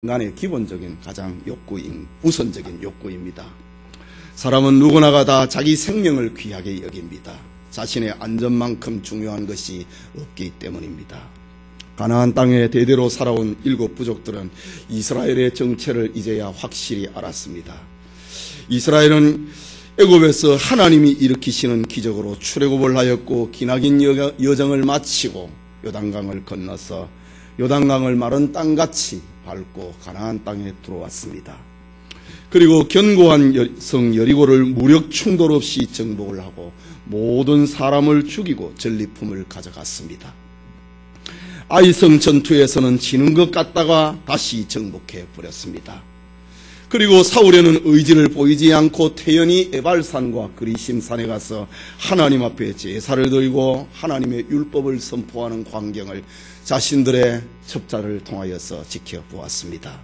인간의 기본적인 가장 우선적인 욕구입니다. 사람은 누구나가 다 자기 생명을 귀하게 여깁니다. 자신의 안전만큼 중요한 것이 없기 때문입니다. 가나안 땅에 대대로 살아온 7 부족들은 이스라엘의 정체를 이제야 확실히 알았습니다. 이스라엘은 애굽에서 하나님이 일으키시는 기적으로 출애굽을 하였고 기나긴 여정을 마치고 요단강을 건너서 요단강을 마른 땅같이 밟고 가나안 땅에 들어왔습니다. 그리고 견고한 성 여리고를 무력 충돌 없이 정복을 하고 모든 사람을 죽이고 전리품을 가져갔습니다. 아이성 전투에서는 지는 것 같다가 다시 정복해 버렸습니다. 그리고 사울에는 의지를 보이지 않고 태연히 에발산과 그리심산에 가서 하나님 앞에 제사를 드리고 하나님의 율법을 선포하는 광경을 자신들의 첩자를 통하여서 지켜보았습니다.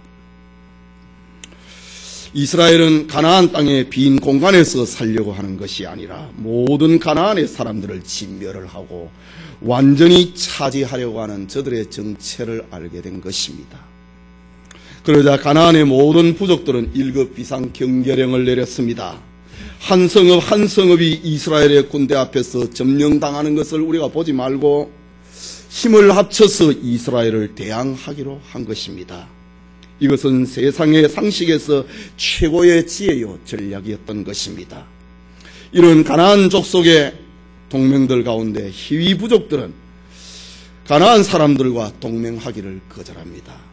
이스라엘은 가나안 땅의 빈 공간에서 살려고 하는 것이 아니라 모든 가나안의 사람들을 진멸을 하고 완전히 차지하려고 하는 저들의 정체를 알게 된 것입니다. 그러자 가나안의 모든 부족들은 1급 비상 경계령을 내렸습니다. 한 성읍 한 성읍이 이스라엘의 군대 앞에서 점령당하는 것을 우리가 보지 말고 힘을 합쳐서 이스라엘을 대항하기로 한 것입니다. 이것은 세상의 상식에서 최고의 지혜요 전략이었던 것입니다. 이런 가나안 족속의 동맹들 가운데 히위 부족들은 가나안 사람들과 동맹하기를 거절합니다.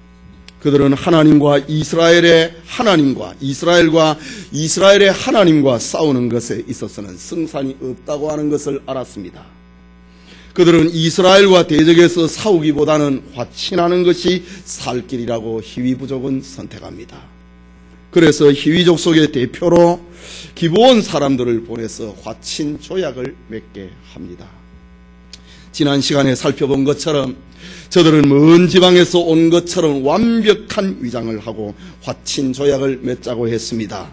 그들은 하나님과 이스라엘의 하나님과 이스라엘의 하나님과 싸우는 것에 있어서는 승산이 없다고 하는 것을 알았습니다. 그들은 이스라엘과 대적해서 싸우기보다는 화친하는 것이 살 길이라고 히위 부족은 선택합니다. 그래서 히위 족속의 대표로 기브온 사람들을 보내서 화친 조약을 맺게 합니다. 지난 시간에 살펴본 것처럼 저들은 먼 지방에서 온 것처럼 완벽한 위장을 하고 화친 조약을 맺자고 했습니다.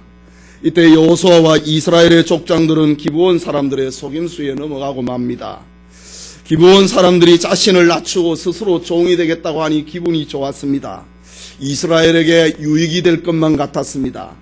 이때 여호수아와 이스라엘의 족장들은 기브온 사람들의 속임수에 넘어가고 맙니다. 기브온 사람들이 자신을 낮추고 스스로 종이 되겠다고 하니 기분이 좋았습니다. 이스라엘에게 유익이 될 것만 같았습니다.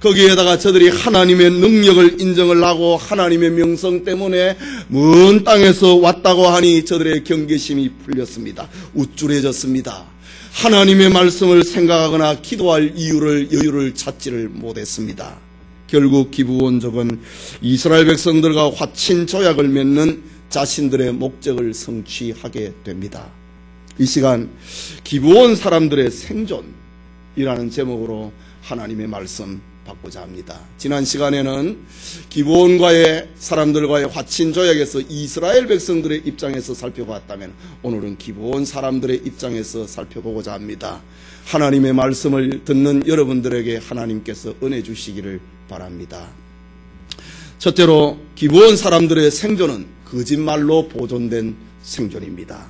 거기에다가 저들이 하나님의 능력을 인정을 하고 하나님의 명성 때문에 먼 땅에서 왔다고 하니 저들의 경계심이 풀렸습니다. 우쭐해졌습니다. 하나님의 말씀을 생각하거나 기도할 여유를 찾지를 못했습니다. 결국 기브온족은 이스라엘 백성들과 화친 조약을 맺는 자신들의 목적을 성취하게 됩니다. 이 시간 기브온 사람들의 생존이라는 제목으로 하나님의 말씀 받고자 합니다. 지난 시간에는 기브온과의 사람들과의 화친 조약에서 이스라엘 백성들의 입장에서 살펴봤다면 오늘은 기브온 사람들의 입장에서 살펴보고자 합니다. 하나님의 말씀을 듣는 여러분들에게 하나님께서 은혜 주시기를 바랍니다. 첫째로 기브온 사람들의 생존은 거짓말로 보존된 생존입니다.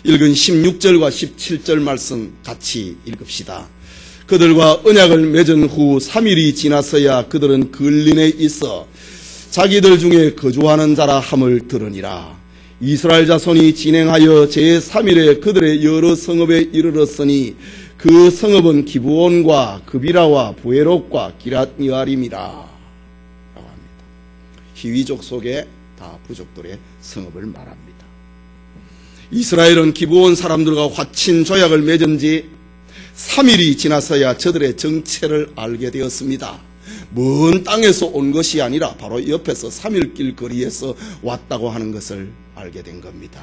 읽은 16절과 17절 말씀 같이 읽읍시다. 그들과 언약을 맺은 후 3일이 지났어야 그들은 근린에 있어 자기들 중에 거주하는 자라 함을 들으니라. 이스라엘 자손이 진행하여 제3일에 그들의 여러 성읍에 이르렀으니 그 성읍은 기브온과 그비라와 부에롯과 기랏여아림이라 라고 합니다. 히위족 속의 다 부족들의 성읍을 말합니다. 이스라엘은 기브온 사람들과 화친 조약을 맺은 지 3일이 지나서야 저들의 정체를 알게 되었습니다. 먼 땅에서 온 것이 아니라 바로 옆에서 3일 길 거리에서 왔다고 하는 것을 알게 된 겁니다.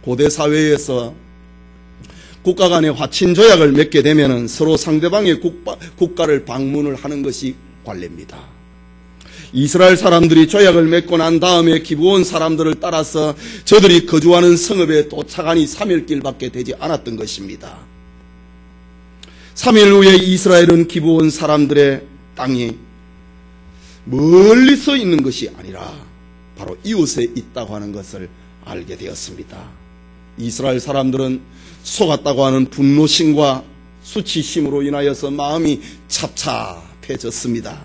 고대 사회에서 국가 간의 화친 조약을 맺게 되면 서로 상대방의 국가를 방문을 하는 것이 관례입니다. 이스라엘 사람들이 조약을 맺고 난 다음에 기브온 사람들을 따라서 저들이 거주하는 성읍에 도착하니 3일 길밖에 되지 않았던 것입니다. 3일 후에 이스라엘은 기브온 사람들의 땅이 멀리서 있는 것이 아니라 바로 이웃에 있다고 하는 것을 알게 되었습니다. 이스라엘 사람들은 속았다고 하는 분노심과 수치심으로 인하여서 마음이 찹찹해졌습니다.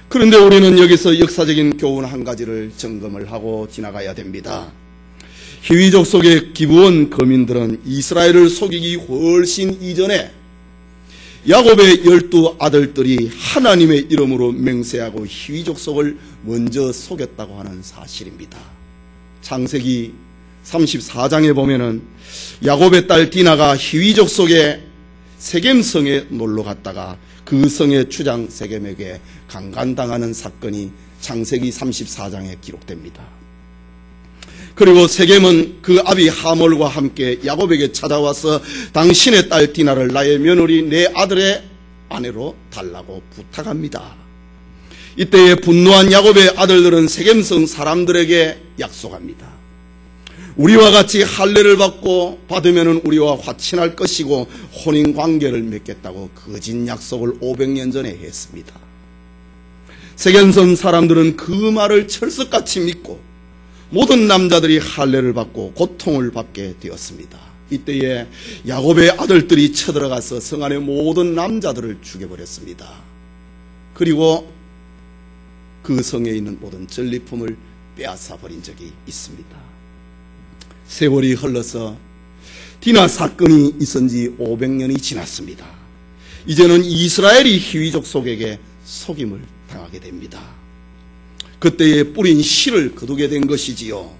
그런데 우리는 여기서 역사적인 교훈 한 가지를 점검을 하고 지나가야 됩니다. 히위족 속의 기브온 거민들은 이스라엘을 속이기 훨씬 이전에 야곱의 12 아들들이 하나님의 이름으로 맹세하고 희위 족속을 먼저 속였다고 하는 사실입니다. 창세기 34장에 보면은 야곱의 딸 디나가 희위 족속의 세겜성에 놀러 갔다가 그 성의 주장 세겜에게 강간당하는 사건이 창세기 34장에 기록됩니다. 그리고 세겜은 그 아비 하몰과 함께 야곱에게 찾아와서 당신의 딸 디나를 나의 며느리 내 아들의 아내로 달라고 부탁합니다. 이때에 분노한 야곱의 아들들은 세겜성 사람들에게 약속합니다. 우리와 같이 할례를 받으면 우리와 화친할 것이고 혼인관계를 맺겠다고 거짓 약속을 500년 전에 했습니다. 세겜성 사람들은 그 말을 철석같이 믿고 모든 남자들이 할례를 받고 고통을 받게 되었습니다. 이때에 야곱의 아들들이 쳐들어가서 성 안의 모든 남자들을 죽여버렸습니다. 그리고 그 성에 있는 모든 전리품을 빼앗아버린 적이 있습니다. 세월이 흘러서 디나 사건이 있은 지 500년이 지났습니다. 이제는 이스라엘이 희위 족속에게 속임을 당하게 됩니다. 그때에 뿌린 씨를 거두게 된 것이지요.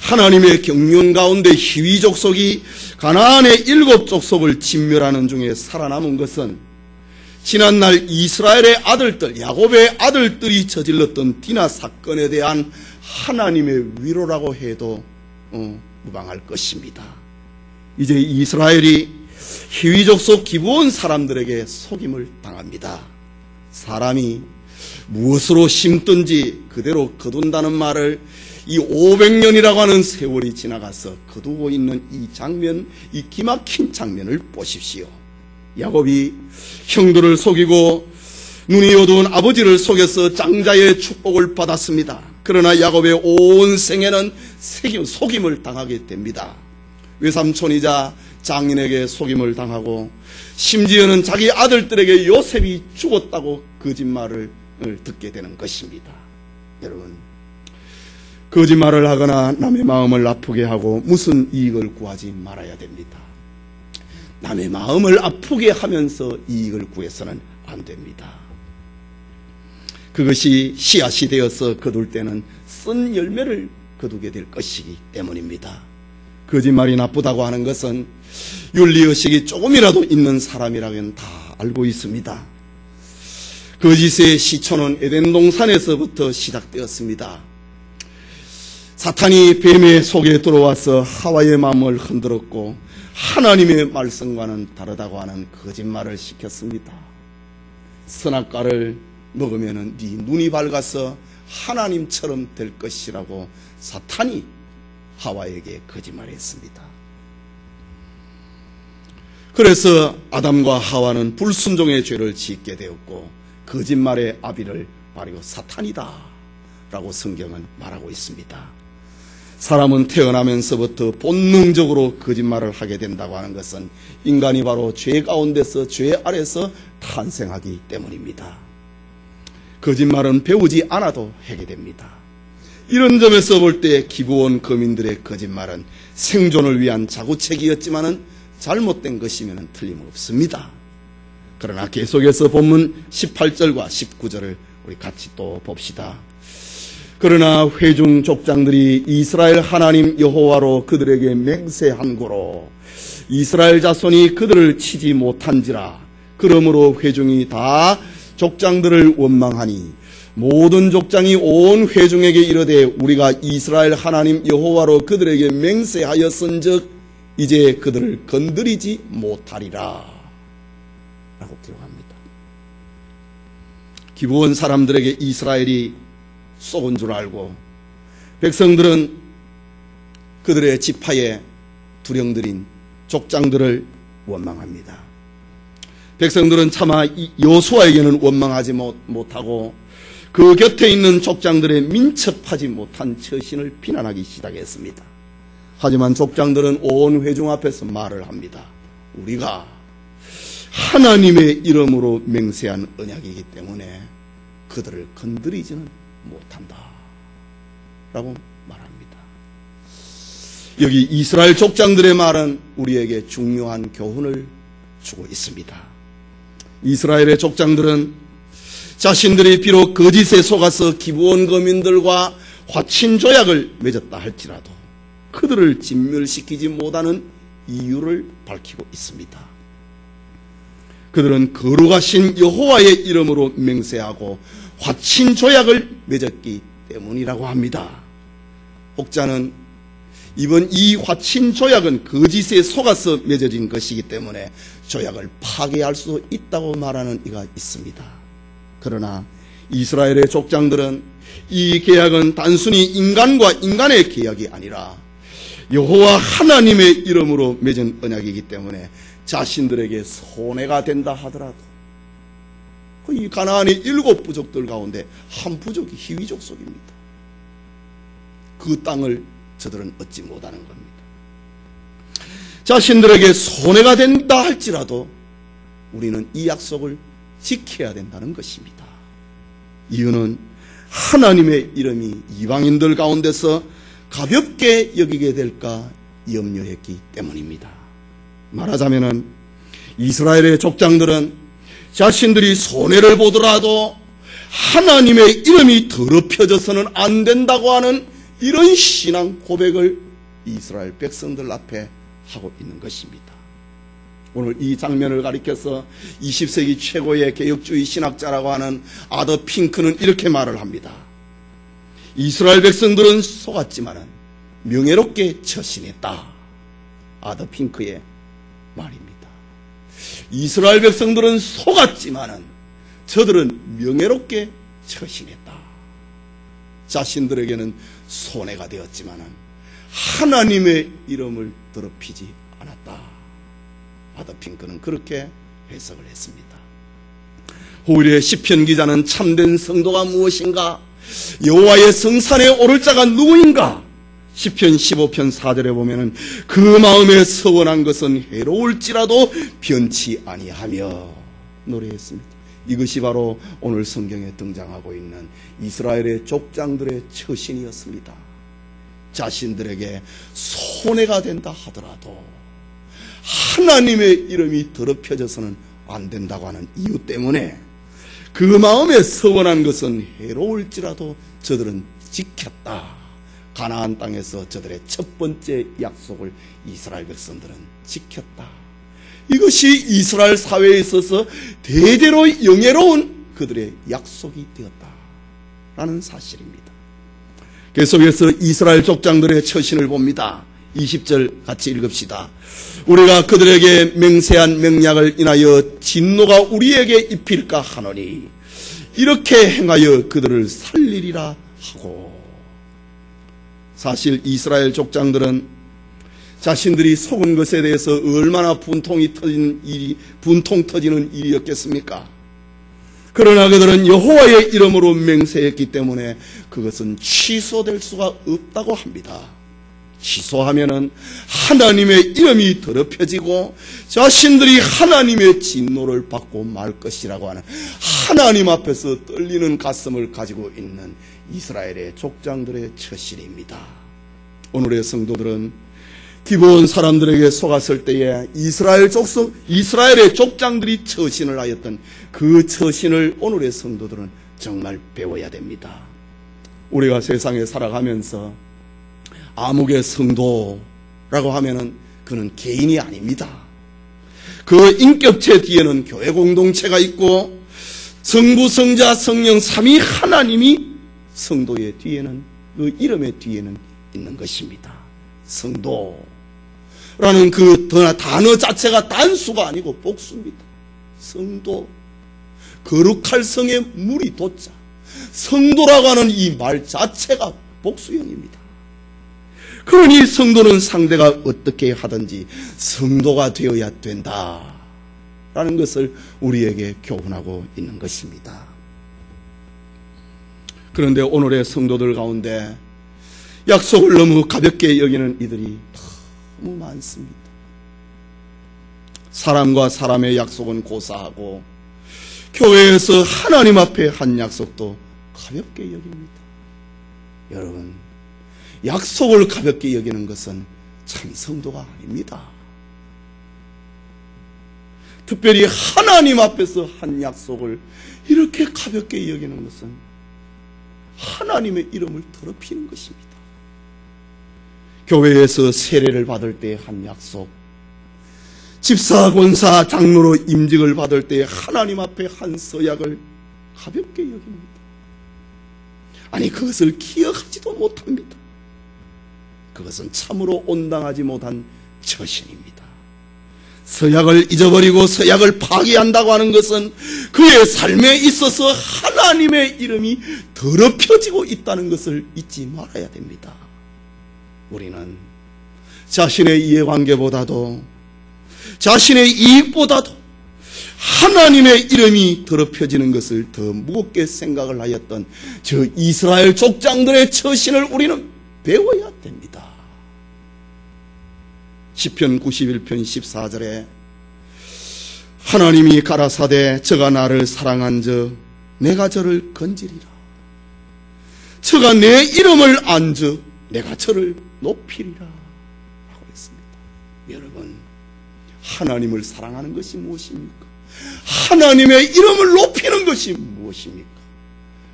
하나님의 경륜 가운데 희위 족속이 가나안의 7 족속을 진멸하는 중에 살아남은 것은 지난날 이스라엘의 아들들, 야곱의 아들들이 저질렀던 디나 사건에 대한 하나님의 위로라고 해도 무방할 것입니다. 이제 이스라엘이 희위 족속 기브온 사람들에게 속임을 당합니다. 사람이 무엇으로 심든지 그대로 거둔다는 말을 이 500년이라고 하는 세월이 지나가서 거두고 있는 이 장면, 이 기막힌 장면을 보십시오. 야곱이 형들을 속이고 눈이 어두운 아버지를 속여서 장자의 축복을 받았습니다. 그러나 야곱의 온 생애는 속임을 당하게 됩니다. 외삼촌이자 장인에게 속임을 당하고 심지어는 자기 아들들에게 요셉이 죽었다고 거짓말을 듣게 되는 것입니다. 여러분, 거짓말을 하거나 남의 마음을 아프게 하고 무슨 이익을 구하지 말아야 됩니다. 남의 마음을 아프게 하면서 이익을 구해서는 안 됩니다. 그것이 씨앗이 되어서 거둘 때는 쓴 열매를 거두게 될 것이기 때문입니다. 거짓말이 나쁘다고 하는 것은 윤리의식이 조금이라도 있는 사람이라면 다 알고 있습니다. 거짓의 시초는 에덴 동산에서부터 시작되었습니다. 사탄이 뱀의 속에 들어와서 하와의 마음을 흔들었고 하나님의 말씀과는 다르다고 하는 거짓말을 시켰습니다. 선악과를 먹으면 네 눈이 밝아서 하나님처럼 될 것이라고 사탄이 하와에게 거짓말했습니다. 그래서 아담과 하와는 불순종의 죄를 짓게 되었고 거짓말의 아비를 바로 사탄이다 라고 성경은 말하고 있습니다. 사람은 태어나면서부터 본능적으로 거짓말을 하게 된다고 하는 것은 인간이 바로 죄 가운데서 죄 아래서 탄생하기 때문입니다. 거짓말은 배우지 않아도 하게 됩니다. 이런 점에서 볼 때 기브온 거민들의 거짓말은 생존을 위한 자구책이었지만은 잘못된 것이면 틀림없습니다. 그러나 계속해서 본문 18절과 19절을 우리 같이 또 봅시다. 그러나 회중 족장들이 이스라엘 하나님 여호와로 그들에게 맹세한 고로 이스라엘 자손이 그들을 치지 못한지라. 그러므로 회중이 다 족장들을 원망하니 모든 족장이 온 회중에게 이르되 우리가 이스라엘 하나님 여호와로 그들에게 맹세하였은즉 이제 그들을 건드리지 못하리라 라고 기록합니다. 기브온 사람들에게 이스라엘이 쏘은 줄 알고 백성들은 그들의 지파에 두령들인 족장들을 원망합니다. 백성들은 차마 여호수아에게는 원망하지 못하고 그 곁에 있는 족장들의 민첩하지 못한 처신을 비난하기 시작했습니다. 하지만 족장들은 온 회중 앞에서 말을 합니다. 우리가 하나님의 이름으로 맹세한 언약이기 때문에 그들을 건드리지는 못한다 라고 말합니다. 여기 이스라엘 족장들의 말은 우리에게 중요한 교훈을 주고 있습니다. 이스라엘의 족장들은 자신들이 비록 거짓에 속아서 기브온 거민들과 화친 조약을 맺었다 할지라도 그들을 진멸시키지 못하는 이유를 밝히고 있습니다. 그들은 거룩하신 여호와의 이름으로 맹세하고 화친 조약을 맺었기 때문이라고 합니다. 혹자는 이번 이 화친 조약은 거짓에 속아서 맺어진 것이기 때문에 조약을 파괴할 수 있다고 말하는 이가 있습니다. 그러나 이스라엘의 족장들은 이 계약은 단순히 인간과 인간의 계약이 아니라 여호와 하나님의 이름으로 맺은 언약이기 때문에 자신들에게 손해가 된다 하더라도 이 가나안의 7 부족들 가운데 한 부족이 히위 족속입니다. 그 땅을 저들은 얻지 못하는 겁니다. 자신들에게 손해가 된다 할지라도 우리는 이 약속을 지켜야 된다는 것입니다. 이유는 하나님의 이름이 이방인들 가운데서 가볍게 여기게 될까 염려했기 때문입니다. 말하자면 이스라엘의 족장들은 자신들이 손해를 보더라도 하나님의 이름이 더럽혀져서는 안 된다고 하는 이런 신앙 고백을 이스라엘 백성들 앞에 하고 있는 것입니다. 오늘 이 장면을 가리켜서 20세기 최고의 개혁주의 신학자라고 하는 아더 핑크는 이렇게 말을 합니다. 이스라엘 백성들은 속았지만 명예롭게 처신했다. 아더 핑크의 말입니다. 이스라엘 백성들은 속았지만 저들은 명예롭게 처신했다. 자신들에게는 손해가 되었지만 하나님의 이름을 더럽히지 않았다. 아더 핑크는 그렇게 해석을 했습니다. 오히려 시편 기자는 참된 성도가 무엇인가? 여호와의 성산에 오를 자가 누구인가? 시편 15편 4절에 보면은 그 마음에 서원한 것은 해로울지라도 변치 아니하며 노래했습니다. 이것이 바로 오늘 성경에 등장하고 있는 이스라엘의 족장들의 처신이었습니다. 자신들에게 손해가 된다 하더라도 하나님의 이름이 더럽혀져서는 안 된다고 하는 이유 때문에 그 마음에 서원한 것은 해로울지라도 저들은 지켰다. 가나안 땅에서 저들의 첫 번째 약속을 이스라엘 백성들은 지켰다. 이것이 이스라엘 사회에 있어서 대대로 영예로운 그들의 약속이 되었다라는 사실입니다. 계속해서 이스라엘 족장들의 처신을 봅니다. 20절 같이 읽읍시다. 우리가 그들에게 맹세한 명약을 인하여 진노가 우리에게 입힐까 하노니 이렇게 행하여 그들을 살리리라 하고. 사실 이스라엘 족장들은 자신들이 속은 것에 대해서 얼마나 분통 터지는 일이었겠습니까? 그러나 그들은 여호와의 이름으로 맹세했기 때문에 그것은 취소될 수가 없다고 합니다. 취소하면은 하나님의 이름이 더럽혀지고 자신들이 하나님의 진노를 받고 말 것이라고 하는 하나님 앞에서 떨리는 가슴을 가지고 있는 이스라엘의 족장들의 처신입니다. 오늘의 성도들은 기브온 사람들에게 속았을 때에 이스라엘의 족장들이 처신을 하였던 그 처신을 오늘의 성도들은 정말 배워야 됩니다. 우리가 세상에 살아가면서 암흑의 성도라고 하면은 그는 개인이 아닙니다. 그 인격체 뒤에는 교회 공동체가 있고 성부, 성자, 성령 삼위 하나님이 성도의 뒤에는 그 이름의 뒤에는 있는 것입니다. 성도라는 그 단어 자체가 단수가 아니고 복수입니다. 성도, 거룩할 성에 물이 돋자. 성도라고 하는 이 말 자체가 복수형입니다. 그러니 성도는 상대가 어떻게 하든지 성도가 되어야 된다라는 것을 우리에게 교훈하고 있는 것입니다. 그런데 오늘의 성도들 가운데 약속을 너무 가볍게 여기는 이들이 너무 많습니다. 사람과 사람의 약속은 고사하고 교회에서 하나님 앞에 한 약속도 가볍게 여깁니다. 여러분, 약속을 가볍게 여기는 것은 참 성도가 아닙니다. 특별히 하나님 앞에서 한 약속을 이렇게 가볍게 여기는 것은 하나님의 이름을 더럽히는 것입니다. 교회에서 세례를 받을 때 한 약속, 집사, 권사, 장로로 임직을 받을 때 하나님 앞에 한 서약을 가볍게 여깁니다. 아니, 그것을 기억하지도 못합니다. 그것은 참으로 온당하지 못한 처신입니다. 서약을 잊어버리고 서약을 파기한다고 하는 것은 그의 삶에 있어서 하나님의 이름이 더럽혀지고 있다는 것을 잊지 말아야 됩니다. 우리는 자신의 이해관계보다도 자신의 이익보다도 하나님의 이름이 더럽혀지는 것을 더 무겁게 생각을 하였던 저 이스라엘 족장들의 처신을 우리는 배워야 됩니다. 시편 91편 14절에 하나님이 가라사대 저가 나를 사랑한즉 내가 저를 건지리라. 저가 내 이름을 안즉 내가 저를 높이리라 하고 있습니다. 여러분, 하나님을 사랑하는 것이 무엇입니까? 하나님의 이름을 높이는 것이 무엇입니까?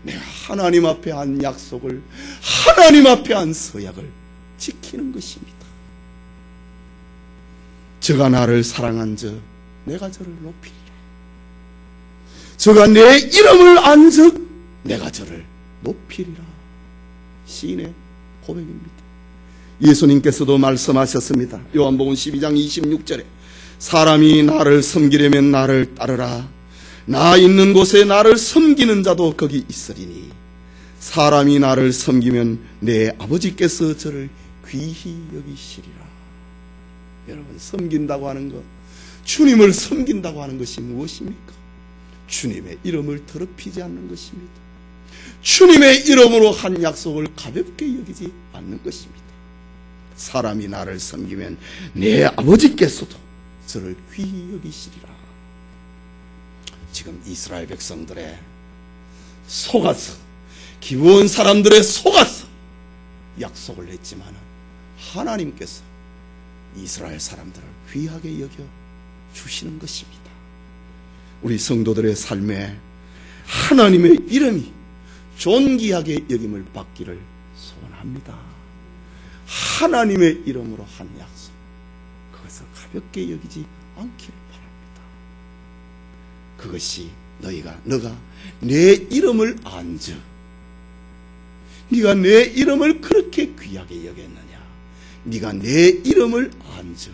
내가 하나님 앞에 한 약속을, 하나님 앞에 한 서약을 지키는 것입니다. 저가 나를 사랑한즉 내가 저를 높이리라. 저가 내 이름을 안즉 내가 저를 높이리라. 시인의 고백입니다. 예수님께서도 말씀하셨습니다. 요한복음 12장 26절에 사람이 나를 섬기려면 나를 따르라. 나 있는 곳에 나를 섬기는 자도 거기 있으리니 사람이 나를 섬기면 내 아버지께서 저를 귀히 여기시리라. 여러분, 섬긴다고 하는 것, 주님을 섬긴다고 하는 것이 무엇입니까? 주님의 이름을 더럽히지 않는 것입니다. 주님의 이름으로 한 약속을 가볍게 여기지 않는 것입니다. 사람이 나를 섬기면 내 아버지께서도 저를 귀히 여기시리라. 지금 이스라엘 백성들의 속아서, 기브온 사람들의 속아서 약속을 했지만 하나님께서 이스라엘 사람들을 귀하게 여겨 주시는 것입니다. 우리 성도들의 삶에 하나님의 이름이 존귀하게 여김을 받기를 소원합니다. 하나님의 이름으로 한 약속, 그것을 가볍게 여기지 않기를 바랍니다. 그것이 너가 내 이름을 안즉, 네가 내 이름을 그렇게 귀하게 여겼느냐, 네가 내 이름을 안즉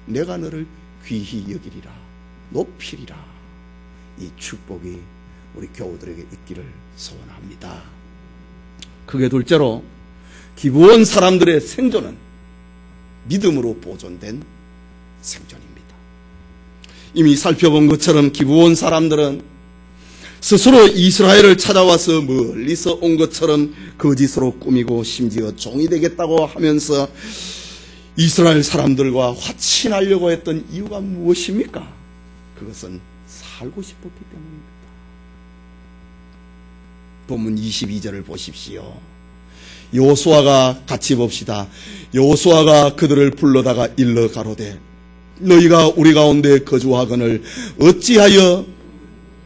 내가 너를 귀히 여기리라, 높이리라. 이 축복이 우리 교우들에게 있기를 소원합니다. 그게 둘째로, 기브온 사람들의 생존은 믿음으로 보존된 생존입니다. 이미 살펴본 것처럼 기브온 사람들은 스스로 이스라엘을 찾아와서 멀리서 온 것처럼 거짓으로 꾸미고 심지어 종이 되겠다고 하면서 이스라엘 사람들과 화친하려고 했던 이유가 무엇입니까? 그것은 살고 싶었기 때문입니다. 본문 22절을 보십시오. 여호수아가, 같이 봅시다. 여호수아가 그들을 불러다가 일러 가로되 너희가 우리 가운데 거주하거늘 어찌하여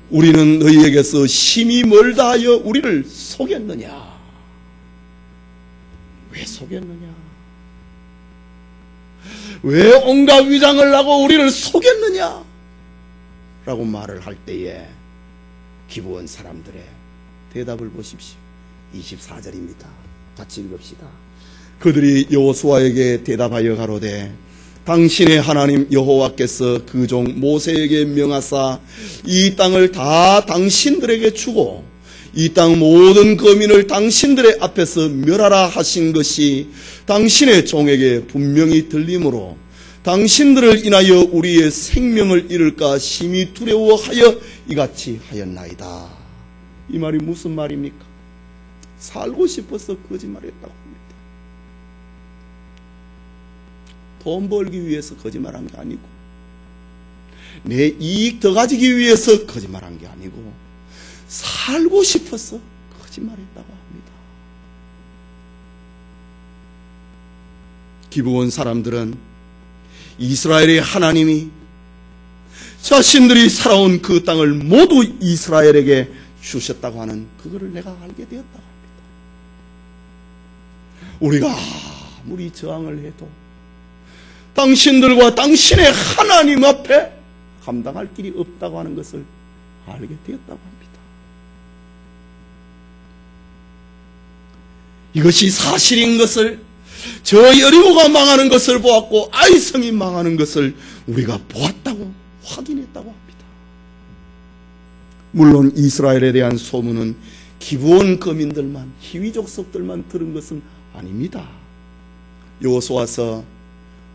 우리는 너희에게서 심히 멀다 하여 우리를 속였느냐? 왜 속였느냐? 왜 온갖 위장을 하고 우리를 속였느냐? 라고 말을 할 때에 기브온 사람들의 대답을 보십시오. 24절입니다. 같이 읽읍시다. 그들이 여호수아에게 대답하여 가로되 당신의 하나님 여호와께서 그 종 모세에게 명하사 이 땅을 다 당신들에게 주고 이 땅 모든 거민을 당신들의 앞에서 멸하라 하신 것이 당신의 종에게 분명히 들리므로 당신들을 인하여 우리의 생명을 잃을까 심히 두려워하여 이같이 하였나이다. 이 말이 무슨 말입니까? 살고 싶어서 거짓말했다고 합니다. 돈 벌기 위해서 거짓말한 게 아니고, 내 이익 더 가지기 위해서 거짓말한 게 아니고, 살고 싶어서 거짓말했다고 합니다. 기브온 사람들은 이스라엘의 하나님이 자신들이 살아온 그 땅을 모두 이스라엘에게 주셨다고 하는 그거를 내가 알게 되었다고 합니다. 우리가 아무리 저항을 해도 당신들과 당신의 하나님 앞에 감당할 길이 없다고 하는 것을 알게 되었다고 합니다. 이것이 사실인 것을, 저 여리고가 망하는 것을 보았고 아이성이 망하는 것을 우리가 보았다고 확인했다고 합니다. 물론 이스라엘에 대한 소문은 기브온 거민들만, 희위 족속들만 들은 것은 아닙니다. 여호수아서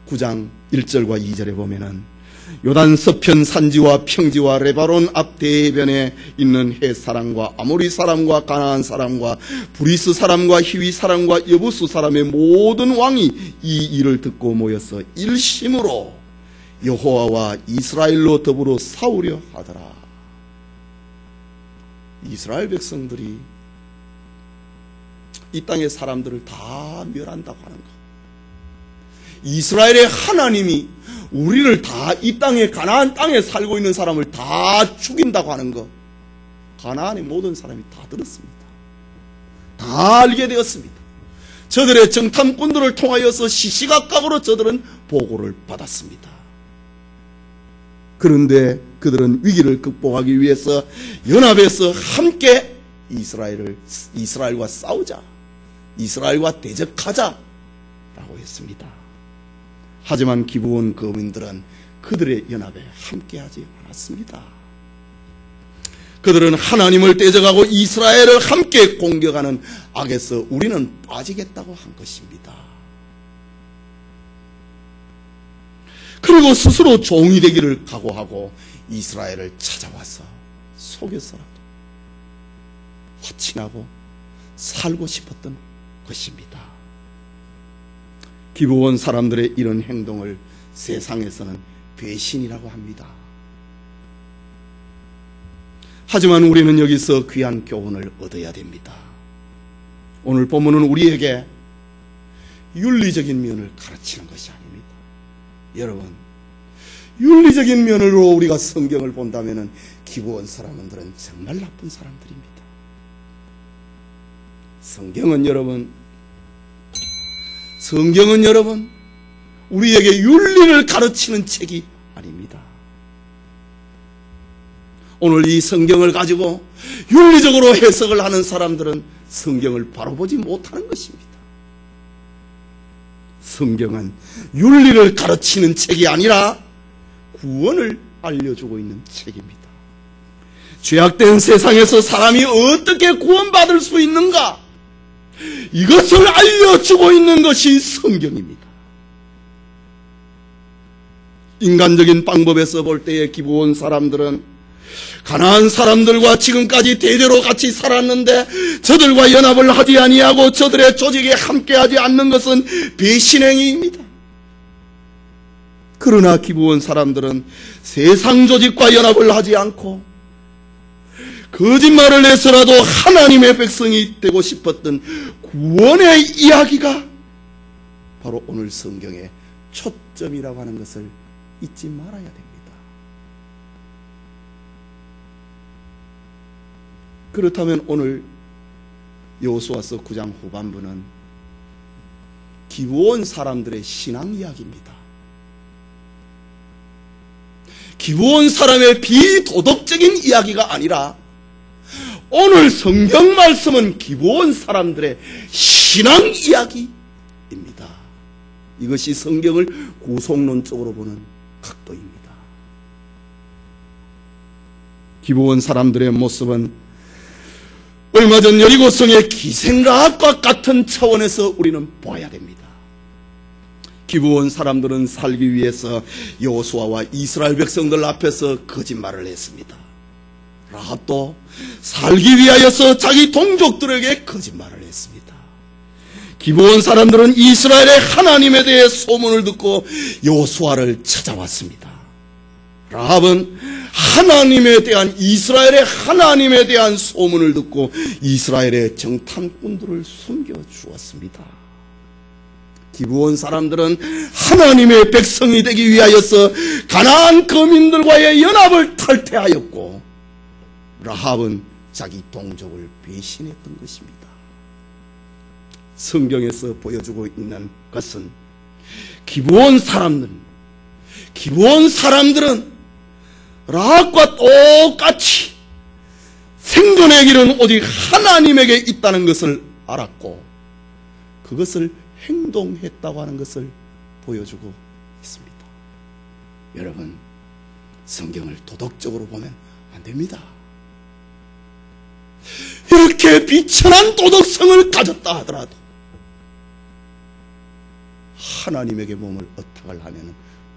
9장 1절과 2절에 보면은 요단 서편 산지와 평지와 레바논 앞 대해변에 있는 헷 사람과 아모리 사람과 가나안 사람과 브리스 사람과 히위 사람과 여부수 사람의 모든 왕이 이 일을 듣고 모여서 일심으로 여호와와 이스라엘로 더불어 싸우려 하더라. 이스라엘 백성들이 이 땅의 사람들을 다 멸한다고 하는 것, 이스라엘의 하나님이 우리를 다 이 땅에, 가나안 땅에 살고 있는 사람을 다 죽인다고 하는 것, 가나안의 모든 사람이 다 들었습니다. 다 알게 되었습니다. 저들의 정탐꾼들을 통하여서 시시각각으로 저들은 보고를 받았습니다. 그런데 그들은 위기를 극복하기 위해서 연합해서 함께 이스라엘과 싸우자, 이스라엘과 대적하자 라고 했습니다. 하지만 기브온 거민들은 그들의 연합에 함께하지 않았습니다. 그들은 하나님을 대적하고 이스라엘을 함께 공격하는 악에서 우리는 빠지겠다고 한 것입니다. 그리고 스스로 종이 되기를 각오하고 이스라엘을 찾아와서 속여서라도 화친하고 살고 싶었던 것입니다. 기브온 사람들의 이런 행동을 세상에서는 배신이라고 합니다. 하지만 우리는 여기서 귀한 교훈을 얻어야 됩니다. 오늘 본문은 우리에게 윤리적인 면을 가르치는 것이 아닙니다. 여러분, 윤리적인 면으로 우리가 성경을 본다면 기브온 사람들은 정말 나쁜 사람들입니다. 성경은 여러분 우리에게 윤리를 가르치는 책이 아닙니다. 오늘 이 성경을 가지고 윤리적으로 해석을 하는 사람들은 성경을 바로 보지 못하는 것입니다. 성경은 윤리를 가르치는 책이 아니라 구원을 알려주고 있는 책입니다. 죄악된 세상에서 사람이 어떻게 구원받을 수 있는가, 이것을 알려주고 있는 것이 성경입니다. 인간적인 방법에서 볼 때에 기브온 사람들은 가나안 사람들과 지금까지 대대로 같이 살았는데 저들과 연합을 하지 아니하고 저들의 조직에 함께하지 않는 것은 배신행위입니다. 그러나 기브온 사람들은 세상 조직과 연합을 하지 않고 거짓말을 해서라도 하나님의 백성이 되고 싶었던 구원의 이야기가 바로 오늘 성경의 초점이라고 하는 것을 잊지 말아야 됩니다. 그렇다면 오늘 여호수아서 9장 후반부는 기브온 사람들의 신앙 이야기입니다. 기브온 사람의 비도덕적인 이야기가 아니라 오늘 성경 말씀은 기브온 사람들의 신앙 이야기입니다. 이것이 성경을 구속론적으로 보는 각도입니다. 기브온 사람들의 모습은 얼마 전 여리고성의 기생라합과 같은 차원에서 우리는 봐야 됩니다. 기브온 사람들은 살기 위해서 여호수아와 이스라엘 백성들 앞에서 거짓말을 했습니다. 라합도 살기 위하여서 자기 동족들에게 거짓말을 했습니다. 기브온 사람들은 이스라엘의 하나님에 대해 소문을 듣고 여호수아를 찾아왔습니다. 라합은 하나님에 대한, 이스라엘의 하나님에 대한 소문을 듣고 이스라엘의 정탐꾼들을 숨겨주었습니다. 기브온 사람들은 하나님의 백성이 되기 위하여서 가나안 거민들과의 연합을 탈퇴하였고, 라합은 자기 동족을 배신했던 것입니다. 성경에서 보여주고 있는 것은 기브온 사람들은 라합과 똑같이 생존의 길은 오직 하나님에게 있다는 것을 알았고, 그것을 행동했다고 하는 것을 보여주고 있습니다. 여러분, 성경을 도덕적으로 보면 안 됩니다. 이렇게 비천한 도덕성을 가졌다 하더라도 하나님에게 몸을 의탁을 하면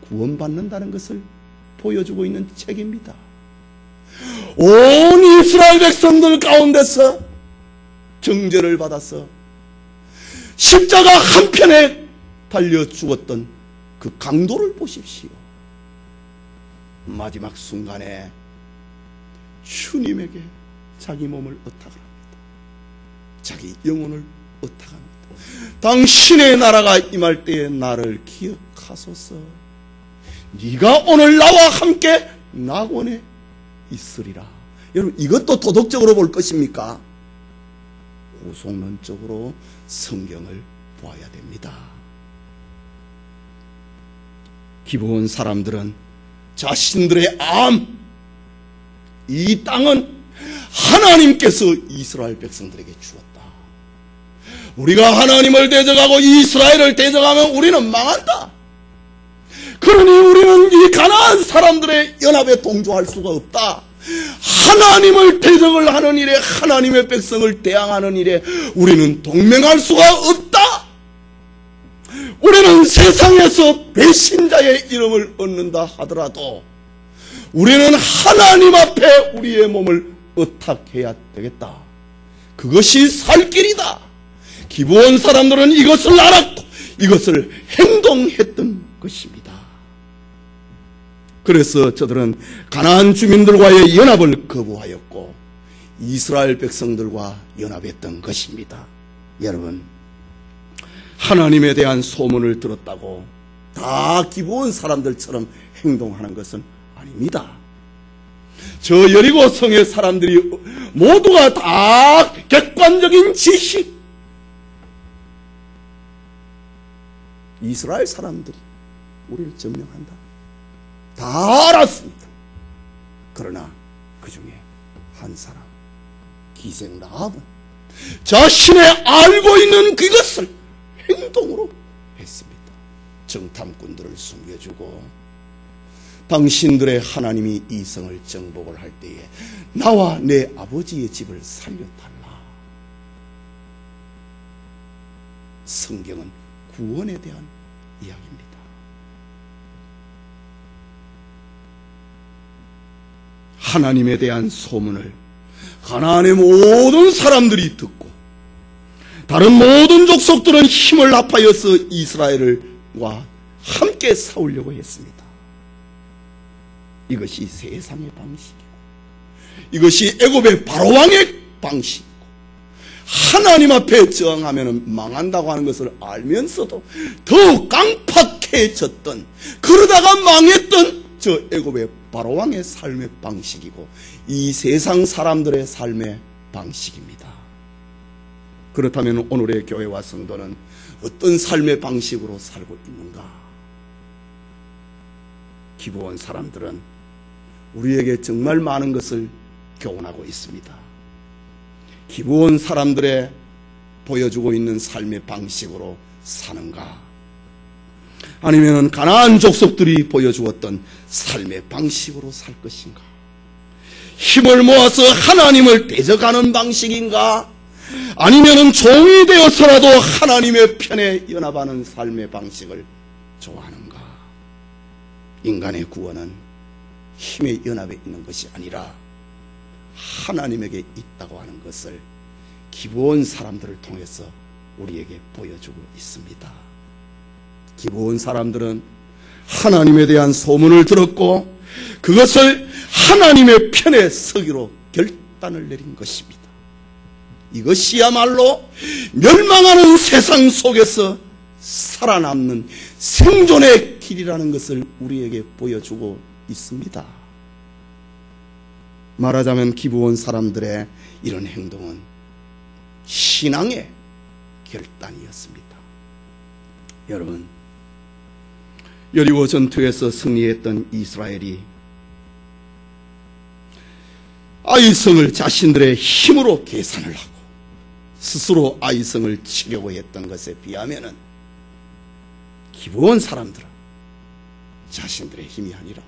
구원받는다는 것을 보여주고 있는 책입니다. 온 이스라엘 백성들 가운데서 정죄를 받아서 십자가 한편에 달려 죽었던 그 강도를 보십시오. 마지막 순간에 주님에게 자기 몸을 의탁을 합니다. 자기 영혼을 의탁합니다. 당신의 나라가 임할 때에 나를 기억하소서. 네가 오늘 나와 함께 낙원에 있으리라. 여러분, 이것도 도덕적으로 볼 것입니까? 고속론적으로 성경을 보아야 됩니다. 기브온 사람들은 자신들의 이 땅은 하나님께서 이스라엘 백성들에게 주었다. 우리가 하나님을 대적하고 이스라엘을 대적하면 우리는 망한다. 그러니 우리는 이 가나안 사람들의 연합에 동조할 수가 없다. 하나님을 대적을 하는 일에, 하나님의 백성을 대항하는 일에 우리는 동맹할 수가 없다. 우리는 세상에서 배신자의 이름을 얻는다 하더라도 우리는 하나님 앞에 우리의 몸을 의탁해야 되겠다. 그것이 살 길이다. 기브온 사람들은 이것을 알았고 이것을 행동했던 것입니다. 그래서 저들은 가나안 주민들과의 연합을 거부하였고 이스라엘 백성들과 연합했던 것입니다. 여러분, 하나님에 대한 소문을 들었다고 다 기브온 사람들처럼 행동하는 것은 아닙니다. 저 여리고 성의 사람들이 모두가 다 객관적인 지식, 이스라엘 사람들이 우리를 점령한다, 다 알았습니다. 그러나 그 중에 한 사람, 기생 라합은 자신의 알고 있는 그것을 행동으로 했습니다. 정탐꾼들을 숨겨주고 당신들의 하나님이 이 성을 정복을 할 때에 나와 내 아버지의 집을 살려달라. 성경은 구원에 대한 이야기입니다. 하나님에 대한 소문을 가나안의 모든 사람들이 듣고 다른 모든 족속들은 힘을 합하여서 이스라엘과 함께 싸우려고 했습니다. 이것이 세상의 방식이고 이것이 애굽의 바로왕의 방식이고 하나님 앞에 저항하면 망한다고 하는 것을 알면서도 더욱 강팍해졌던, 그러다가 망했던 저 애굽의 바로왕의 삶의 방식이고 이 세상 사람들의 삶의 방식입니다. 그렇다면 오늘의 교회와 성도는 어떤 삶의 방식으로 살고 있는가? 기브온 사람들은 우리에게 정말 많은 것을 교훈하고 있습니다. 기브온 사람들의 보여주고 있는 삶의 방식으로 사는가? 아니면 가나안 족속들이 보여주었던 삶의 방식으로 살 것인가? 힘을 모아서 하나님을 대적하는 방식인가? 아니면 종이 되어서라도 하나님의 편에 연합하는 삶의 방식을 좋아하는가? 인간의 구원은 힘의 연합에 있는 것이 아니라 하나님에게 있다고 하는 것을 기브온 사람들을 통해서 우리에게 보여주고 있습니다. 기브온 사람들은 하나님에 대한 소문을 들었고 그것을 하나님의 편에 서기로 결단을 내린 것입니다. 이것이야말로 멸망하는 세상 속에서 살아남는 생존의 길이라는 것을 우리에게 보여주고 있습니다. 말하자면 기브온 사람들의 이런 행동은 신앙의 결단이었습니다. 여러분, 여리고 전투에서 승리했던 이스라엘이 아이성을 자신들의 힘으로 계산을 하고 스스로 아이성을 치려고 했던 것에 비하면은 기브온 사람들은 자신들의 힘이 아니라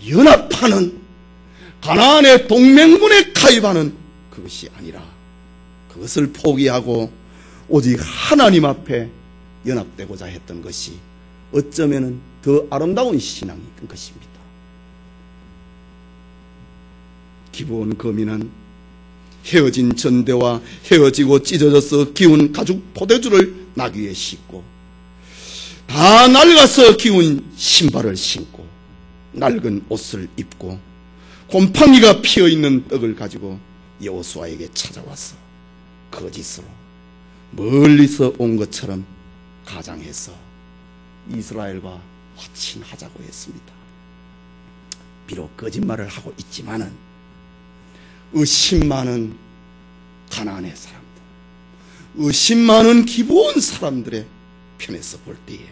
연합하는 가나안의 동맹군에 가입하는 그것이 아니라 그것을 포기하고 오직 하나님 앞에 연합되고자 했던 것이 어쩌면 더 아름다운 신앙인 것입니다. 기브온 거민은 헤어진 전대와 헤어지고 찢어져서 기운 가죽 포대주를 나귀에 싣고 다 낡아서 기운 신발을 신고 낡은 옷을 입고 곰팡이가 피어있는 떡을 가지고 여호수아에게 찾아와서 거짓으로 멀리서 온 것처럼 가장해서 이스라엘과 화친하자고 했습니다. 비록 거짓말을 하고 있지만은 의심 많은 가나안의 사람들, 의심 많은 기브온 사람들의 편에서 볼 때에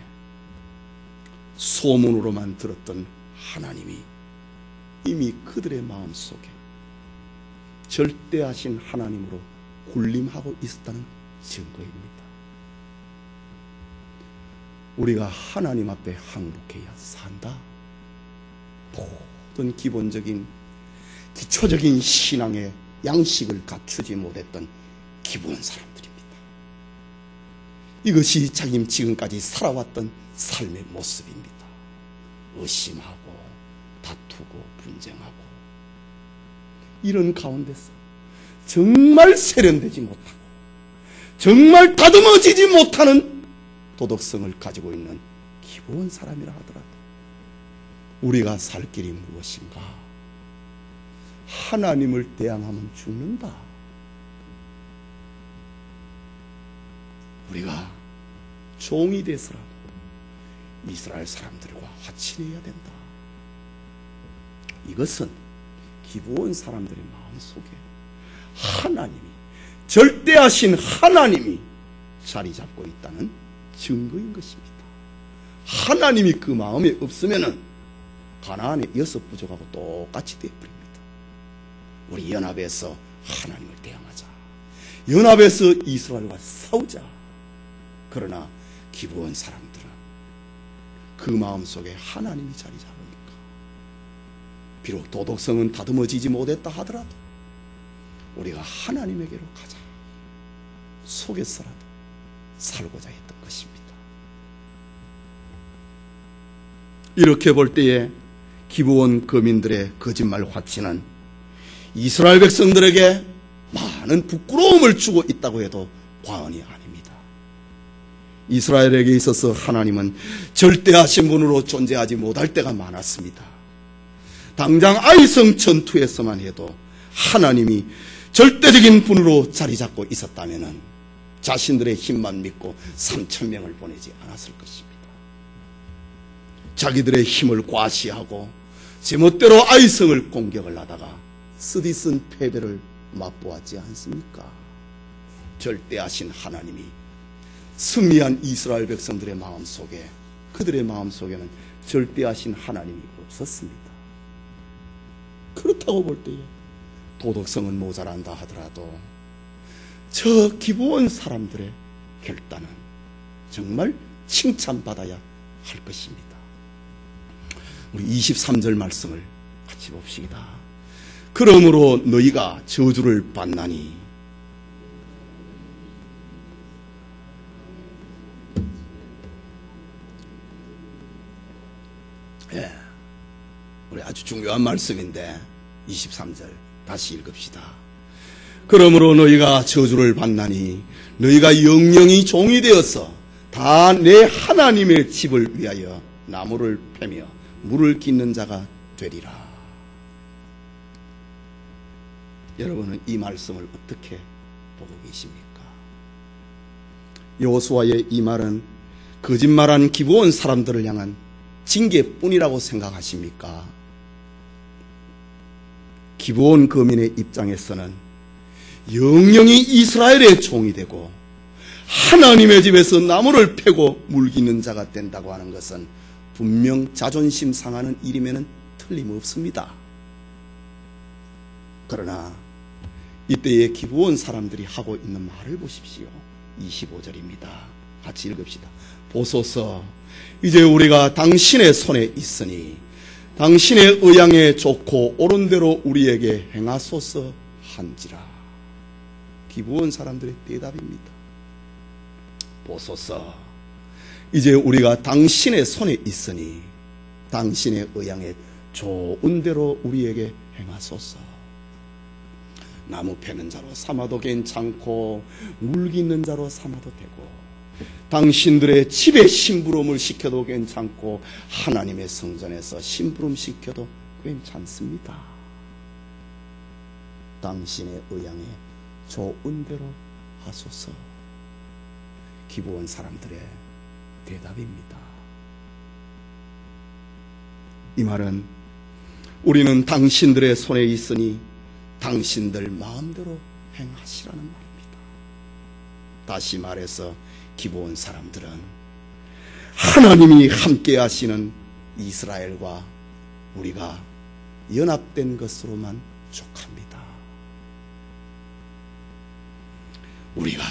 소문으로만 들었던 하나님이 이미 그들의 마음속에 절대하신 하나님으로 군림하고 있었다는 증거입니다. 우리가 하나님 앞에 항복해야 산다. 모든 기본적인 기초적인 신앙의 양식을 갖추지 못했던 기본 사람들입니다. 이것이 자기 지금까지 살아왔던 삶의 모습입니다. 의심하고 다투고 분쟁하고 이런 가운데서 정말 세련되지 못하고 정말 다듬어지지 못하는 도덕성을 가지고 있는 기본 사람이라 하더라도 우리가 살 길이 무엇인가? 하나님을 대항하면 죽는다. 우리가 종이 돼서라도 이스라엘 사람들과 화친해야 된다. 이것은 기브온 사람들의 마음속에 하나님이 절대하신 하나님이 자리 잡고 있다는 증거인 것입니다. 하나님이 그 마음에 없으면은 가나안의 6부족하고 똑같이 되어버립니다. 우리 연합해서 하나님을 대항하자. 연합해서 이스라엘과 싸우자. 그러나 기브온 사람들은 그 마음속에 하나님이 자리 잡으니까 비록 도덕성은 다듬어지지 못했다 하더라도 우리가 하나님에게로 가자. 속에서라도 살고자 했던 것입니다. 이렇게 볼 때에 기브온 거민들의 거짓말 화치는 이스라엘 백성들에게 많은 부끄러움을 주고 있다고 해도 과언이 아닙니다. 이스라엘에게 있어서 하나님은 절대하신 분으로 존재하지 못할 때가 많았습니다. 당장 아이성 전투에서만 해도 하나님이 절대적인 분으로 자리 잡고 있었다면 자신들의 힘만 믿고 3,000명을 보내지 않았을 것입니다. 자기들의 힘을 과시하고 제멋대로 아이성을 공격을 하다가 쓰디쓴 패배를 맛보았지 않습니까? 절대하신 하나님이 승리한 이스라엘 백성들의 마음속에 그들의 마음속에는 절대하신 하나님이 없었습니다. 그렇다고 볼 때에 도덕성은 모자란다 하더라도 저 기브온 사람들의 결단은 정말 칭찬받아야 할 것입니다. 우리 23절 말씀을 같이 봅시다. 그러므로 너희가 저주를 받나니 우리 아주 중요한 말씀인데 23절 다시 읽읍시다. 그러므로 너희가 저주를 받나니 너희가 영영이 종이 되어서 다 내 하나님의 집을 위하여 나무를 패며 물을 깃는 자가 되리라. 여러분은 이 말씀을 어떻게 보고 계십니까? 여호수아의 이 말은 거짓말한 기브온 사람들을 향한 징계뿐이라고 생각하십니까? 기브온 거민의 입장에서는 영영이 이스라엘의 종이 되고 하나님의 집에서 나무를 패고 물기는 자가 된다고 하는 것은 분명 자존심 상하는 일임에는 틀림없습니다. 그러나 이때의 기브온 사람들이 하고 있는 말을 보십시오. 25절입니다. 같이 읽읍시다. 보소서, 이제 우리가 당신의 손에 있으니 당신의 의향에 좋고 옳은 대로 우리에게 행하소서 한지라. 기브온 사람들의 대답입니다. 보소서, 이제 우리가 당신의 손에 있으니 당신의 의향에 좋은 대로 우리에게 행하소서. 나무 패는 자로 삼아도 괜찮고 물기는 자로 삼아도 되고 당신들의 집에 심부름을 시켜도 괜찮고 하나님의 성전에서 심부름 시켜도 괜찮습니다. 당신의 의향에 좋은 대로 하소서. 기브온 사람들의 대답입니다. 이 말은 우리는 당신들의 손에 있으니 당신들 마음대로 행하시라는 말입니다. 다시 말해서 기브온 사람들은 하나님이 함께 하시는 이스라엘과 우리가 연합된 것으로만 족합니다. 우리가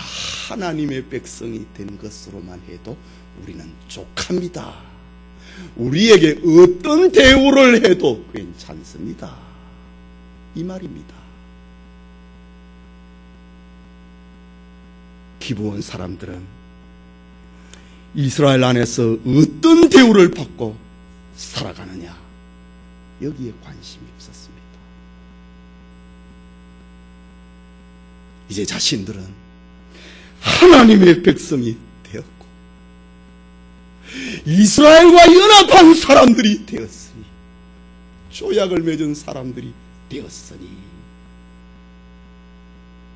하나님의 백성이 된 것으로만 해도 우리는 족합니다. 우리에게 어떤 대우를 해도 괜찮습니다. 이 말입니다. 기브온 사람들은 이스라엘 안에서 어떤 대우를 받고 살아가느냐, 여기에 관심이 없었습니다. 이제 자신들은 하나님의 백성이 되었고 이스라엘과 연합한 사람들이 되었으니, 조약을 맺은 사람들이 되었으니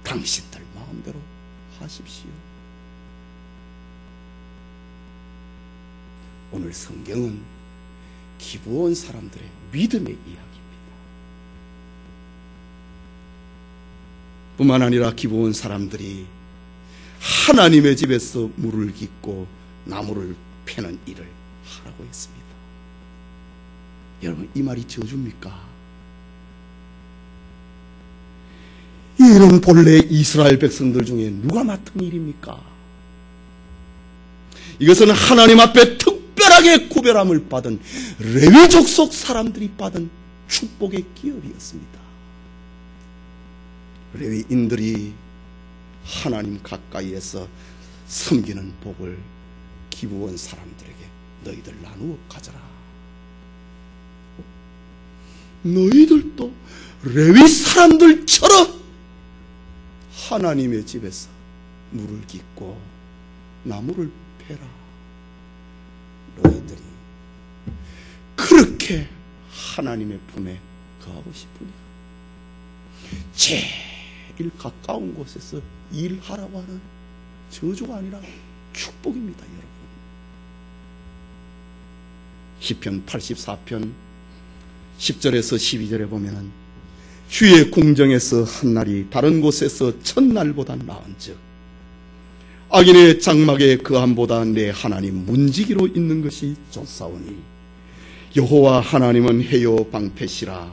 당신들 마음대로 하십시오. 오늘 성경은 기브온 사람들의 믿음의 이야기입니다. 뿐만 아니라 기브온 사람들이 하나님의 집에서 물을 깃고 나무를 패는 일을 하라고 했습니다. 여러분, 이 말이 저주입니까? 이 일은 본래 이스라엘 백성들 중에 누가 맡은 일입니까? 이것은 하나님 앞에 특별하게 구별함을 받은 레위 족속 사람들이 받은 축복의 기업이었습니다. 레위인들이 하나님 가까이에서 섬기는 복을 기브온 사람들에게 너희들 나누어 가져라. 너희들도 레위 사람들처럼 하나님의 집에서 물을 깃고 나무를 패라. 너희들이 그렇게 하나님의 품에 거하고 싶으냐? 제일 가까운 곳에서 일하라고 하는 저주가 아니라 축복입니다, 여러분. 시편 84편 10절에서 12절에 보면은 주의 궁정에서 한 날이 다른 곳에서 첫날보다 나은즉 악인의 장막의 거함보다 내 하나님 문지기로 있는 것이 좋사오니 여호와 하나님은 해요 방패시라.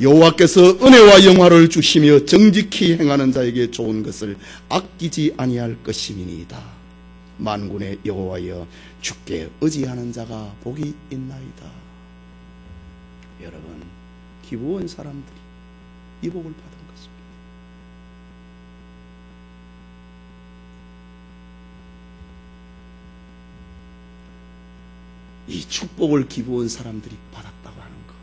여호와께서 은혜와 영화를 주시며 정직히 행하는 자에게 좋은 것을 아끼지 아니할 것임이니이다. 만군의 여호와여, 주께 의지하는 자가 복이 있나이다. 여러분, 기브온 사람들이 이 복을 받은 것입니다. 이 축복을 기브온 사람들이 받았다고 하는 것,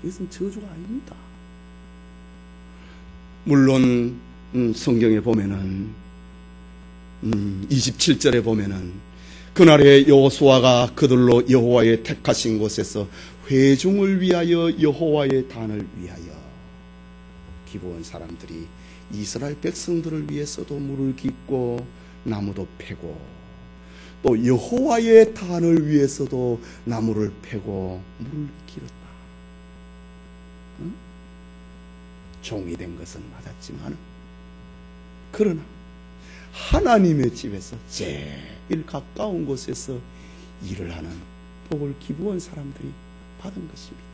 이것은 저주가 아닙니다. 물론 성경에 보면은 27절에 보면은 그날에 여호수아가 그들로 여호와의 택하신 곳에서 회중을 위하여 여호와의 단을 위하여, 기브온 사람들이 이스라엘 백성들을 위해서도 물을 깃고 나무도 패고 또 여호와의 단을 위해서도 나무를 패고 물을 길었다. 응? 종이 된 것은 맞았지만 그러나 하나님의 집에서 제일 가까운 곳에서 일을 하는 복을 기부한 사람들이 받은 것입니다.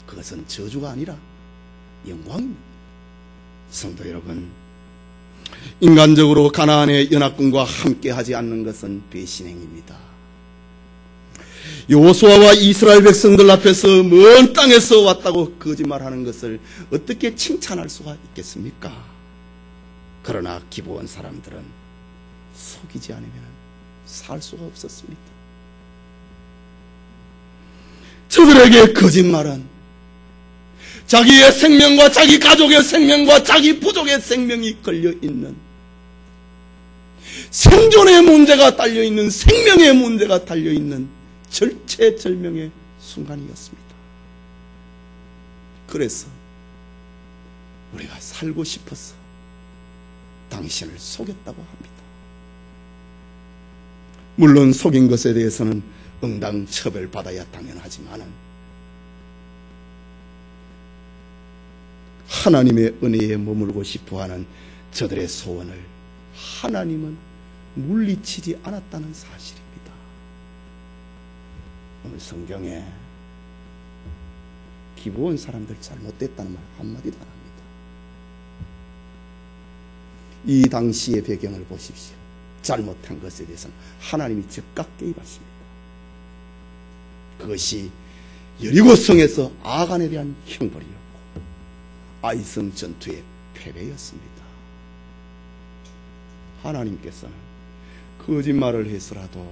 그것은 저주가 아니라 영광입니다. 성도 여러분, 인간적으로 가나안의 연합군과 함께하지 않는 것은 배신행입니다. 여호수아와 이스라엘 백성들 앞에서 먼 땅에서 왔다고 거짓말하는 것을 어떻게 칭찬할 수가 있겠습니까? 그러나 기브온 사람들은 속이지 않으면 살 수가 없었습니다. 저들에게 거짓말은 자기의 생명과 자기 가족의 생명과 자기 부족의 생명이 걸려있는, 생존의 문제가 달려있는, 생명의 문제가 달려있는 절체절명의 순간이었습니다. 그래서 우리가 살고 싶어서 당신을 속였다고 합니다. 물론 속인 것에 대해서는 응당 처벌받아야 당연하지만은 하나님의 은혜에 머물고 싶어하는 저들의 소원을 하나님은 물리치지 않았다는 사실입니다. 오늘 성경에 기브온 사람들 잘못됐다는 말 한마디도 안 합니다. 이 당시의 배경을 보십시오. 잘못한 것에 대해서는 하나님이 즉각 개입하십니다. 그것이 여리고성에서 아간에 대한 형벌이었고 아이성 전투의 패배였습니다. 하나님께서는 거짓말을 해서라도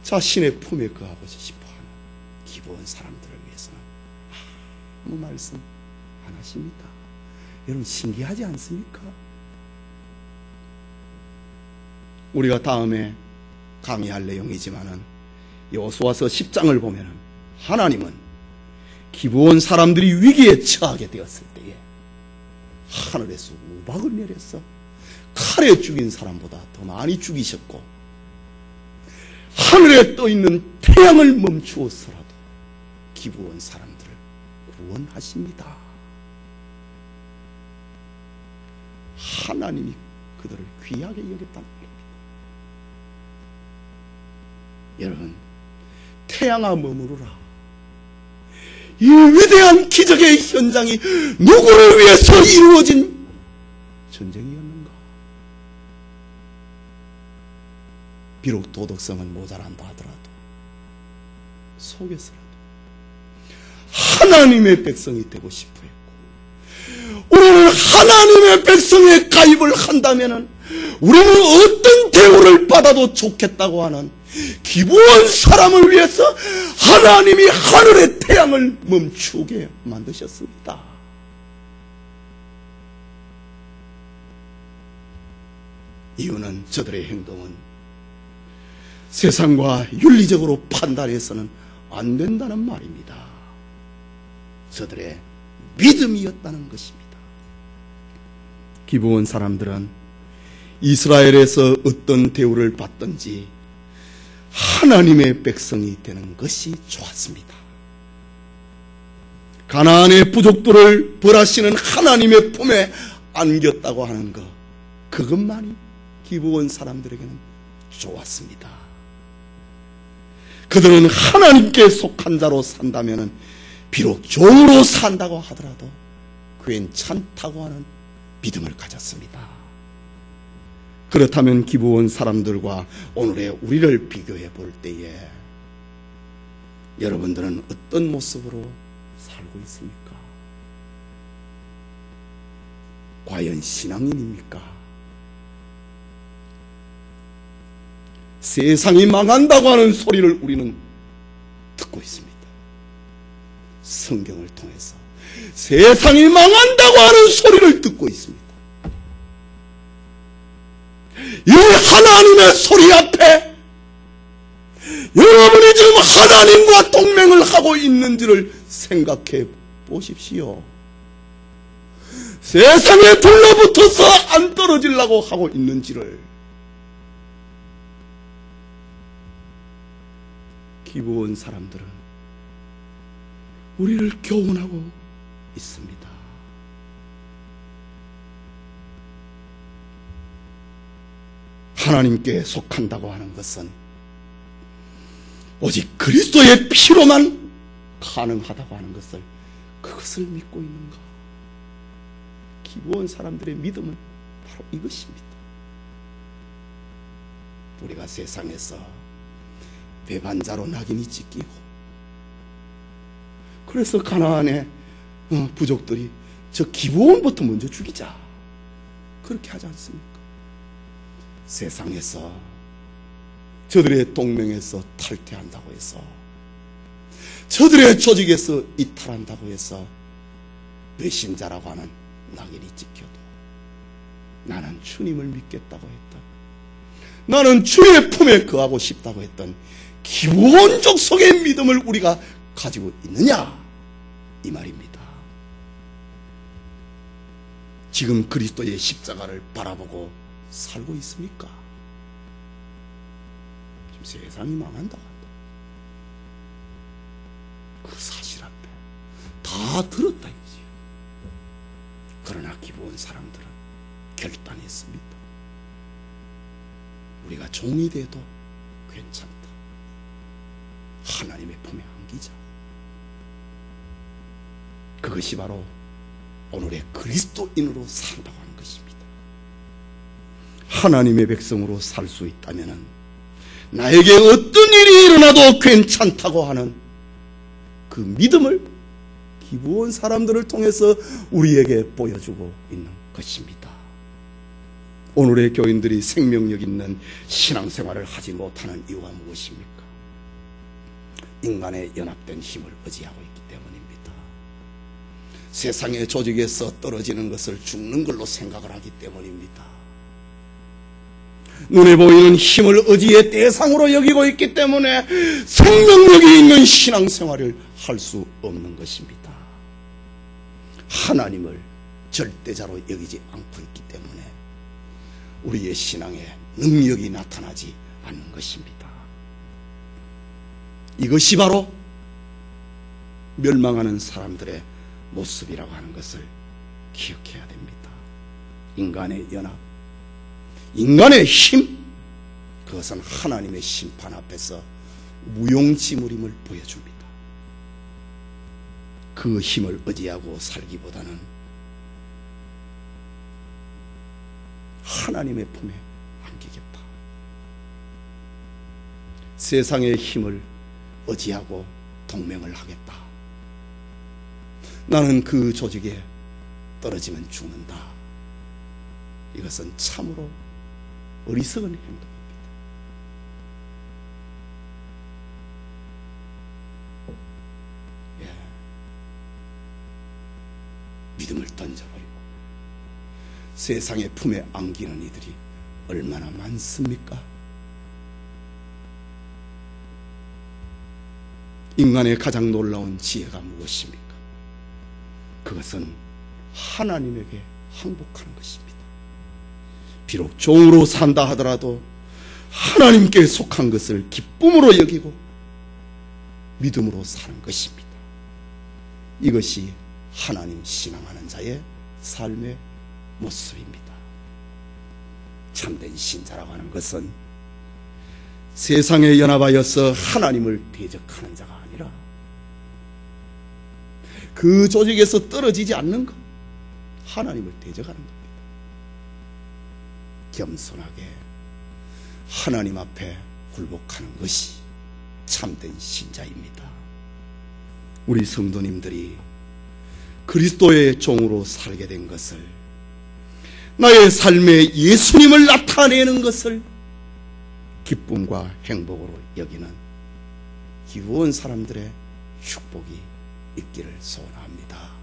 자신의 품에 거하고 싶어하는 기브온 사람들을 위해서는 아무 말씀 안 하십니다. 여러분 신기하지 않습니까? 우리가 다음에 강의할 내용이지만은 여호수아서 10장을 보면은 하나님은 기브온 사람들이 위기에 처하게 되었을 때에 하늘에서 우박을 내려서 칼에 죽인 사람보다 더 많이 죽이셨고 하늘에 떠있는 태양을 멈추어서라도 기브온 사람들을 구원하십니다. 하나님이 그들을 귀하게 여겼다는 말입니다. 여러분, 태양아 머무르라. 이 위대한 기적의 현장이 누구를 위해서 이루어진 전쟁이었는가? 비록 도덕성은 모자란다 하더라도 속에서라도 하나님의 백성이 되고 싶어 했고, 우리는 하나님의 백성에 가입을 한다면 우리는 어떤 대우를 받아도 좋겠다고 하는 기브온 사람을 위해서 하나님이 하늘의 태양을 멈추게 만드셨습니다. 이유는 저들의 행동은 세상과 윤리적으로 판단해서는 안 된다는 말입니다. 저들의 믿음이었다는 것입니다. 기브온 사람들은 이스라엘에서 어떤 대우를 받든지 하나님의 백성이 되는 것이 좋았습니다. 가나안의 부족들을 벌하시는 하나님의 품에 안겼다고 하는 것, 그것만이 기브온 사람들에게는 좋았습니다. 그들은 하나님께 속한 자로 산다면 비록 종으로 산다고 하더라도 괜찮다고 하는 믿음을 가졌습니다. 그렇다면 기브온 사람들과 오늘의 우리를 비교해 볼 때에 여러분들은 어떤 모습으로 살고 있습니까? 과연 신앙인입니까? 세상이 망한다고 하는 소리를 우리는 듣고 있습니다. 성경을 통해서 세상이 망한다고 하는 소리를 듣고 있습니다. 이 하나님의 소리 앞에 여러분이 지금 하나님과 동맹을 하고 있는지를 생각해 보십시오. 세상에 둘러붙어서 안 떨어지려고 하고 있는지를 기부원 사람들은 우리를 교훈하고 있습니다. 하나님께 속한다고 하는 것은 오직 그리스도의 피로만 가능하다고 하는 것을, 그것을 믿고 있는가? 기부원 사람들의 믿음은 바로 이것입니다. 우리가 세상에서 배반자로 낙인이 찍히고, 그래서 가나안의 부족들이 저 기부원부터 먼저 죽이자, 그렇게 하지 않습니까? 세상에서 저들의 동맹에서 탈퇴한다고 해서, 저들의 조직에서 이탈한다고 해서 배신자라고 하는 낙인이 찍혀도 나는 주님을 믿겠다고 했다, 나는 주의 품에 거하고 싶다고 했던 기본적 속의 믿음을 우리가 가지고 있느냐, 이 말입니다. 지금 그리스도의 십자가를 바라보고 살고 있습니까? 지금 세상이 망한다고 한다. 그 사실 앞에 다 들었다 이지. 그러나 기부원 사람들은 결단했습니다. 우리가 종이 돼도 괜찮다. 하나님의 품에 안기자. 그것이 바로 오늘의 그리스도인으로 산다고 하는 것입니다. 하나님의 백성으로 살 수 있다면 나에게 어떤 일이 일어나도 괜찮다고 하는 그 믿음을 기부원 사람들을 통해서 우리에게 보여주고 있는 것입니다. 오늘의 교인들이 생명력 있는 신앙생활을 하지 못하는 이유가 무엇입니까? 인간의 연합된 힘을 의지하고 있기 때문입니다. 세상의 조직에서 떨어지는 것을 죽는 걸로 생각을 하기 때문입니다. 눈에 보이는 힘을 의지의 대상으로 여기고 있기 때문에 생명력이 있는 신앙생활을 할 수 없는 것입니다. 하나님을 절대자로 여기지 않고 있기 때문에 우리의 신앙에 능력이 나타나지 않는 것입니다. 이것이 바로 멸망하는 사람들의 모습이라고 하는 것을 기억해야 됩니다. 인간의 연합, 인간의 힘, 그것은 하나님의 심판 앞에서 무용지물임을 보여줍니다. 그 힘을 의지하고 살기보다는 하나님의 품에 안기겠다. 세상의 힘을 의지하고 동맹을 하겠다. 나는 그 조직에 떨어지면 죽는다. 이것은 참으로 어리석은 행동입니다. 믿음을 던져버리고 세상의 품에 안기는 이들이 얼마나 많습니까? 인간의 가장 놀라운 지혜가 무엇입니까? 그것은 하나님에게 항복하는 것입니다. 비록 종으로 산다 하더라도 하나님께 속한 것을 기쁨으로 여기고 믿음으로 사는 것입니다. 이것이 하나님 신앙하는 자의 삶의 모습입니다. 참된 신자라고 하는 것은 세상에 연합하여서 하나님을 대적하는 자가 아니라 그 조직에서 떨어지지 않는 것, 하나님을 대적하는 겁니다. 겸손하게 하나님 앞에 굴복하는 것이 참된 신자입니다. 우리 성도님들이 그리스도의 종으로 살게 된 것을, 나의 삶에 예수님을 나타내는 것을 기쁨과 행복으로 여기는 기부원 사람들의 축복이 있기를 소원합니다.